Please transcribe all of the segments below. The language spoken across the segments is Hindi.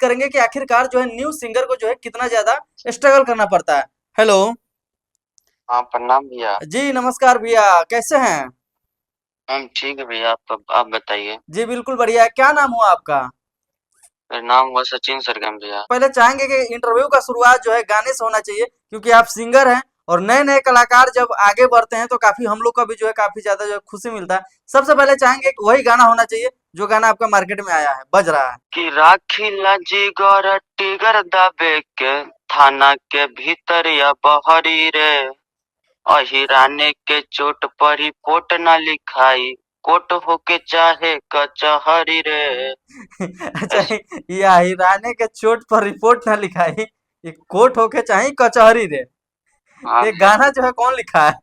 करेंगे कि आखिरकार जो है न्यू सिंगर को जो है कितना ज्यादा स्ट्रगल करना पड़ता है। हेलो। हाँ, प्रणाम भैया। जी नमस्कार भैया, कैसे हैं? हम ठीक है भैया। आप बताइए। जी बिल्कुल बढ़िया है। क्या नाम हुआ आपका? मेरा नाम हुआ सचिन सरगम भैया। पहले चाहेंगे कि इंटरव्यू का शुरुआत जो है गाने से होना चाहिए, क्योंकि आप सिंगर हैं और नए नए कलाकार जब आगे बढ़ते हैं तो काफी हम लोग का भी जो है काफी ज्यादा जो है खुशी मिलता है। सबसे पहले चाहेंगे कि वही गाना होना चाहिए जो गाना आपका मार्केट में आया है, बज रहा है। कि राखी जिगर टिगर दाबे के थाना के भीतर या बहरी रे, अहिराने के चोट पर ही कोट न लिखाई, कोट होके चाहे कचहरी रे। अच्छा, ऐस- ये हिराने के चोट पर रिपोर्ट ना लिखाई, ये कोर्ट होके चाहे कचहरी रे। हाँ ये भैया। गाना जो है कौन लिखा है?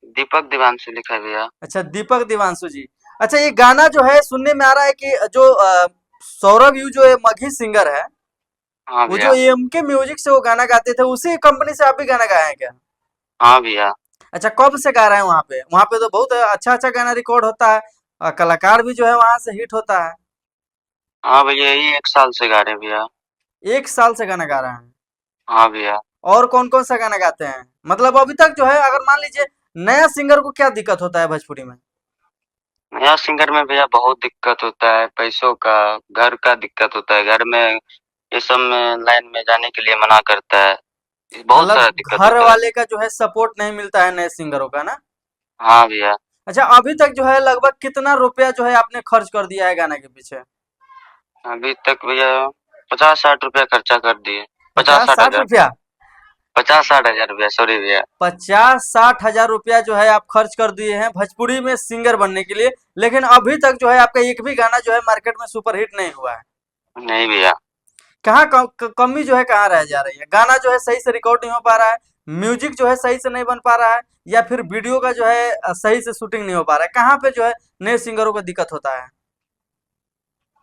दीपक दीवानशु लिखा है भैया। अच्छा, दीपक दिवांशु जी। अच्छा, ये गाना जो है सुनने में आ रहा है कि जो सौरभ यू जो है मगही सिंगर है, हाँ वो जो भैया। एमके म्यूजिक से वो गाना गाते थे, उसी कंपनी से आप भी गाना गाए हैं क्या? हाँ भैया। अच्छा, कब से गा रहे हैं वहाँ पे? वहाँ पे तो बहुत अच्छा अच्छा गाना रिकॉर्ड होता है और कलाकार भी जो है वहाँ से हिट होता है। हाँ भैया, यही 1 साल से गा रहे हैं भैया। 1 साल से गाना गा रहे हैं? हाँ भैया। और कौन कौन सा गाना गाते हैं? मतलब अभी तक जो है अगर मान लीजिए नया सिंगर को क्या दिक्कत होता है भोजपुरी में? नया सिंगर में भैया बहुत दिक्कत होता है, पैसों का, घर का दिक्कत होता है। घर में ये सब में लाइन में जाने के लिए मना करता है। बहुत मतलब सारा दिक्कत घर होता है। वाले का जो है सपोर्ट नहीं मिलता है नए सिंगरों का ना? हाँ भैया। अच्छा, अभी तक जो है लगभग कितना रुपया जो है आपने खर्च कर दिया है गाने के पीछे? अभी तक भैया 50-60 रुपया खर्चा कर दिए। पचास पचास साठ साठ हजार रुपया 50-60 हजार रुपया, सॉरी भैया। 50-60 हजार रुपया जो है आप खर्च कर दिए हैं भोजपुरी में सिंगर बनने के लिए, लेकिन अभी तक जो है आपका एक भी गाना जो है मार्केट में सुपरहिट नहीं हुआ है। नहीं भैया। कहाँ कमी जो है कहाँ रह जा रही है? गाना जो है सही से रिकॉर्ड नहीं हो पा रहा है, म्यूजिक जो है सही से नहीं बन पा रहा है, या फिर वीडियो का जो है सही से शूटिंग नहीं हो पा रहा है? कहाँ पे जो है नए सिंगरों को दिक्कत होता है?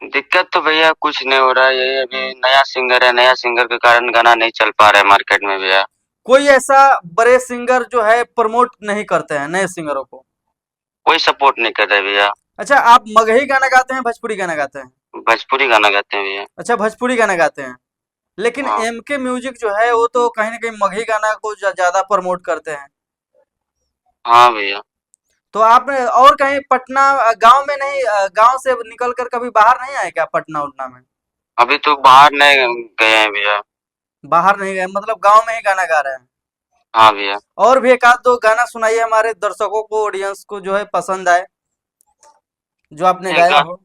दिक्कत तो भैया कुछ नहीं हो रहा है, यही अभी नया सिंगर है, नया सिंगर के कारण गाना नहीं चल पा रहा है मार्केट में भैया। कोई ऐसा बड़े सिंगर जो है प्रमोट नहीं करते हैं नए सिंगरों को? कोई सपोर्ट नहीं कर रहा है भैया। अच्छा, आप मगही गाना गाते हैं भोजपुरी गाना गाते हैं? भोजपुरी गाना गाते हैं भैया। अच्छा, भोजपुरी गाना गाते हैं। लेकिन हाँ। एमके म्यूजिक जो है वो तो कहीं ना कहीं मगही गाना को ज्यादा प्रमोट करते हैं। हाँ भैया। तो आप और कहीं पटना गांव में नहीं, गांव से निकल कर कभी बाहर नहीं आए क्या पटना उटना में? अभी तो बाहर नहीं गए हैं भैया। बाहर नहीं गए मतलब गांव में ही गाना गा रहे हैं? हाँ भैया। और भी एक आध दो गाना सुनाइए हमारे दर्शकों को, ऑडियंस को जो है पसंद आए, जो आपने एक गाया गा, हो।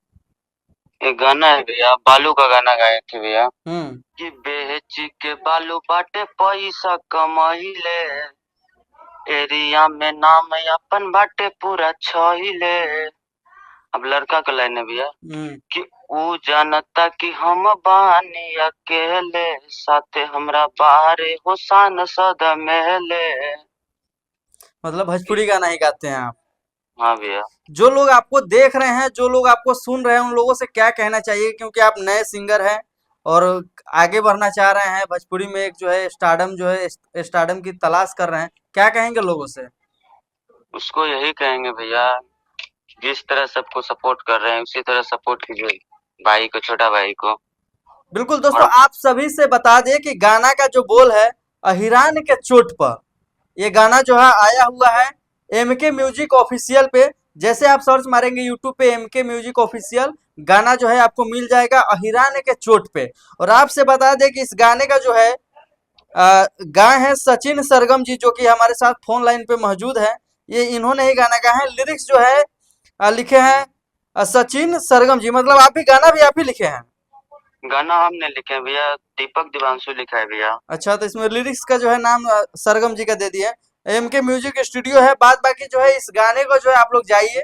एक गाना है भैया, बालू का गाना गाए थे भैया। हम्म। कि बेच के बालू बाटे पैसा कमाइले, एरिया में नाम अपन बाटे पूरा छइले। अब लड़का का लाइन है भैया। हम्म। कि ऊ जानता कि हम बानी अकेले, साथे हमरा बाहरे हो सान सदा मेले। मतलब भोजपुरी गाना ही गाते हैं आप? हाँ भैया। जो लोग आपको देख रहे हैं, जो लोग आपको सुन रहे हैं, उन लोगों से क्या कहना चाहिए, क्योंकि आप नए सिंगर हैं और आगे बढ़ना चाह रहे हैं भोजपुरी में, एक जो है स्टारडम जो है स्टारडम की तलाश कर रहे हैं, क्या कहेंगे लोगों से? उसको यही कहेंगे भैया, जिस तरह सबको सपोर्ट कर रहे हैं उसी तरह सपोर्ट कीजिए भाई को, छोटा भाई को। बिल्कुल और दोस्तों, आप सभी से बता दें कि गाना का जो बोल है, अहिरान के चोट पर, ये गाना जो है आया हुआ है एमके म्यूजिक ऑफिशियल पे। जैसे आप सर्च मारेंगे यूट्यूब पे एमके म्यूजिक ऑफिशियल, गाना जो है आपको मिल जाएगा अहिरान के चोट पे। और आपसे बता दें कि इस गाने का जो है गाए हैं सचिन सरगम जी, जो कि हमारे साथ फोन लाइन पे मौजूद है। ये इन्होंने ही गाना गाया है, लिरिक्स जो है लिखे हैं सचिन सरगम जी। मतलब आप भी गाना भी आप ही लिखे हैं? गाना हमने लिखे हैं भैया, दीपक दिवांशु लिखा है भैया। अच्छा, तो इसमें लिरिक्स का जो है नाम सरगम जी का दे दिया है। एमके म्यूजिक स्टूडियो है। बात बाकी जो है इस गाने को जो है आप लोग जाइए,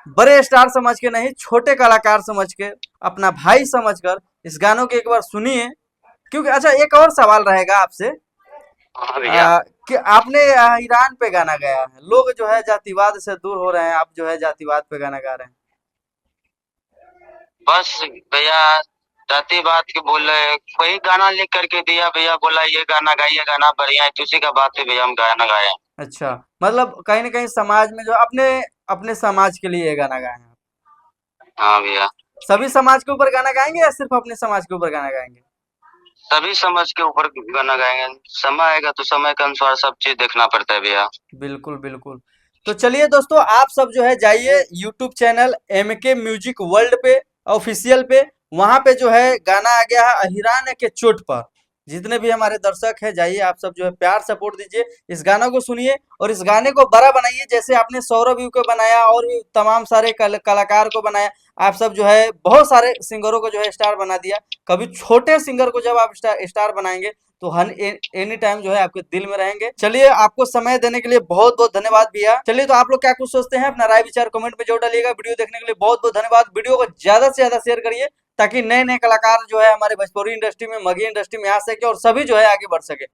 बड़े स्टार समझ के नहीं, छोटे कलाकार समझ के, अपना भाई समझ कर इस गानों को एक बार सुनिए। क्योंकि अच्छा, एक और सवाल रहेगा आपसे, हाँ भैया। कि आपने ईरान पे गाना गाया है, लोग जो है जातिवाद से दूर हो रहे हैं, आप जो है जातिवाद पे गाना गा रहे हैं। बस भैया, जाति बात के बोले, वही गाना लिख करके दिया भैया, बोला ये गाना गाइए, गाना बढ़िया है, तो उसी का बात है भैया, हम गाना गाए हैं। अच्छा, मतलब कहीं ना कहीं समाज में जो अपने अपने समाज के लिए ये गाना गाए हैं। हाँ भैया। सभी समाज के ऊपर गाना गाएंगे या सिर्फ अपने समाज के ऊपर गाना गाएंगे? सभी समाज के ऊपर गाना गाएंगे। समय आएगा तो समय के अनुसार सब चीज देखना पड़ता है भैया। बिल्कुल बिल्कुल। तो चलिए दोस्तों, आप सब जो है जाइए YouTube channel MK music world पे, ऑफिशियल पे। वहां पे जो है गाना आ गया है अहिरान के चोट पर। जितने भी हमारे दर्शक हैं, जाइए आप सब जो है प्यार सपोर्ट दीजिए, इस गाना को सुनिए और इस गाने को बड़ा बनाइए, जैसे आपने सौरभ यू को बनाया और भी तमाम सारे कलाकार को बनाया। आप सब जो है बहुत सारे सिंगरों को जो है स्टार बना दिया। कभी छोटे सिंगर को जब आप स्टार बनाएंगे तो हर एनी टाइम जो है आपके दिल में रहेंगे। चलिए, आपको समय देने के लिए बहुत बहुत धन्यवाद भैया। चलिए, तो आप लोग क्या कुछ सोचते हैं, अपना राय विचार कमेंट में जरूर डालिएगा। वीडियो देखने के लिए बहुत बहुत धन्यवाद। वीडियो को ज्यादा से ज्यादा शेयर करिए, ताकि नए नए कलाकार जो है हमारे भोजपुरी इंडस्ट्री में, मगही इंडस्ट्री में आ सके और सभी जो है आगे बढ़ सके।